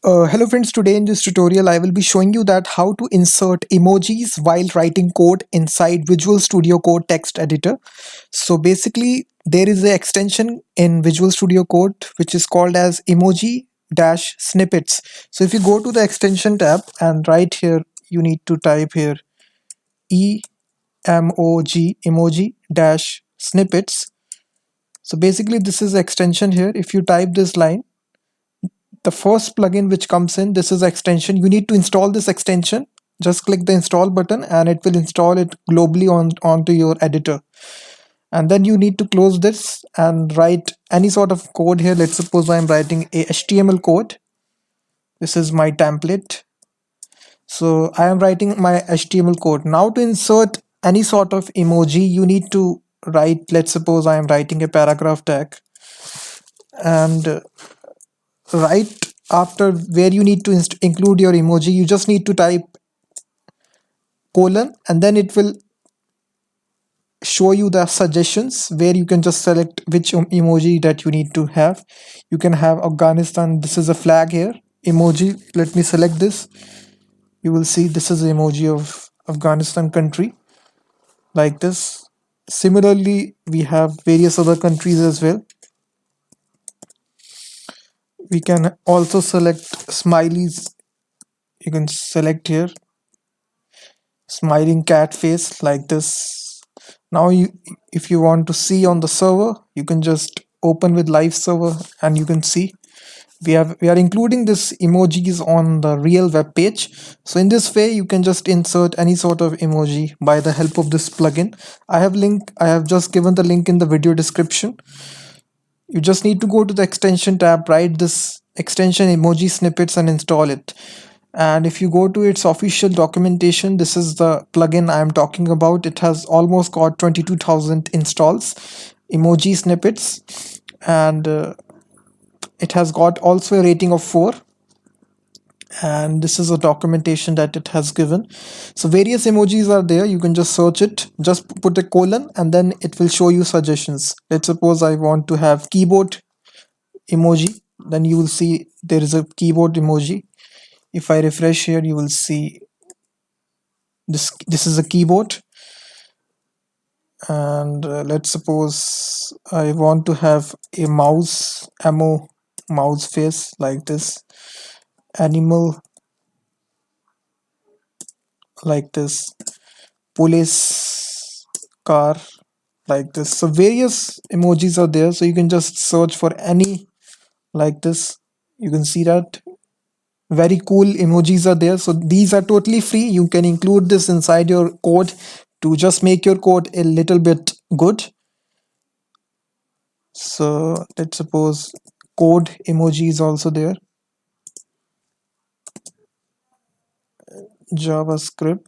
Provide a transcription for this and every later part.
Hello friends, today in this tutorial I will be showing you that how to insert emojis while writing code inside Visual Studio Code text editor. So basically there is an extension in Visual Studio Code which is called as Emoji dash Snippets. So if you go to the extension tab and right here you need to type here emoji dash snippets. So basically this is the extension here. If you type this line, the first plugin which comes in, this is extension. You need to install this extension. Just click the install button and it will install it globally onto your editor. And then you need to close this and write any sort of code here. Let's suppose I'm writing a HTML code. This is my template. So I am writing my HTML code. Now to insert any sort of emoji, you need to write, let's suppose I am writing a paragraph tag, and right after where you need to include your emoji, you just need to type colon, and then it will show you the suggestions where you can just select which emoji that you need to have. You can have Afghanistan. This is a flag here emoji. Let me select this. You will see this is the emoji of Afghanistan country, like this. Similarly, we have various other countries as well. We can also select smileys. You can select here smiling cat face, like this. Now you, if you want to see on the server, you can just open with live server and you can see we are including this emojis on the real web page. So in this way you can just insert any sort of emoji by the help of this plugin. I have just given the link in the video description. You just need to go to the extension tab, write this extension Emoji Snippets and install it. And if you go to its official documentation, this is the plugin I am talking about. It has almost got 22,000 installs, Emoji Snippets, and it has got also a rating of 4. And this is a documentation that it has given. So various emojis are there. You can just search it, just put a colon, and then it will show you suggestions. Let's suppose I want to have keyboard emoji. Then you will see there is a keyboard emoji. If I refresh here, you will see this is a keyboard. And let's suppose I want to have a mouse face, like this, animal, like this, police car, like this. So various emojis are there, so you can just search for any, like this. You can see that very cool emojis are there. So these are totally free. You can include this inside your code to just make your code a little bit good. So let's suppose code emoji is also there, JavaScript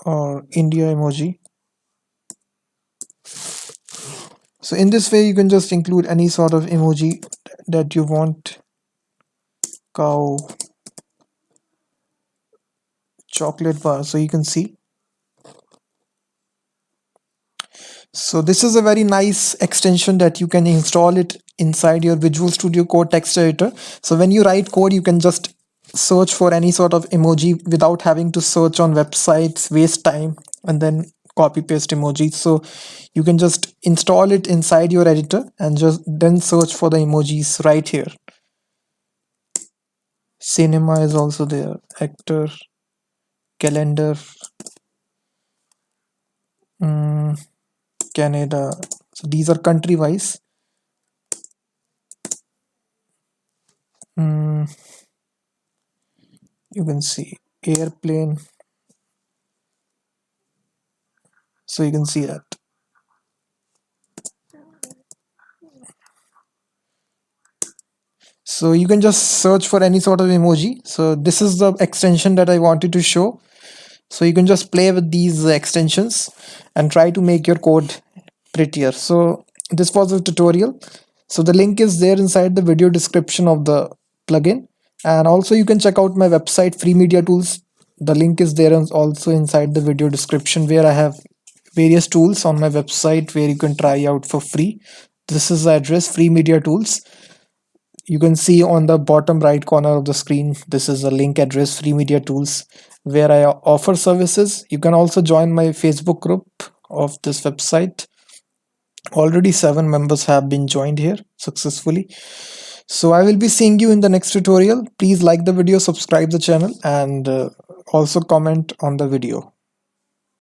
or India emoji. So in this way you can just include any sort of emoji that you want. Cow, chocolate bar. So you can see. So this is a very nice extension that you can install it inside your Visual Studio Code text editor. So when you write code, you can just search for any sort of emoji without having to search on websites, waste time, and then copy paste emojis. So you can just install it inside your editor and just then search for the emojis right here. Cinema is also there, actor, calendar, mm, Canada. So these are country wise. Mm, you can see airplane. So you can see that. So you can just search for any sort of emoji. So this is the extension that I wanted to show. So you can just play with these extensions and try to make your code prettier. So this was a tutorial. So the link is there inside the video description of the plugin. And also you can check out my website, Free Media Tools. The link is there and also inside the video description, where I have various tools on my website where you can try out for free. This is the address, Free Media Tools. you can see on the bottom right corner of the screen, this is a link address, free media tools, where I offer services. You can also join my Facebook group of this website. Already 7 members have been joined here successfully. So I will be seeing you in the next tutorial. Please like the video, subscribe the channel, and also comment on the video.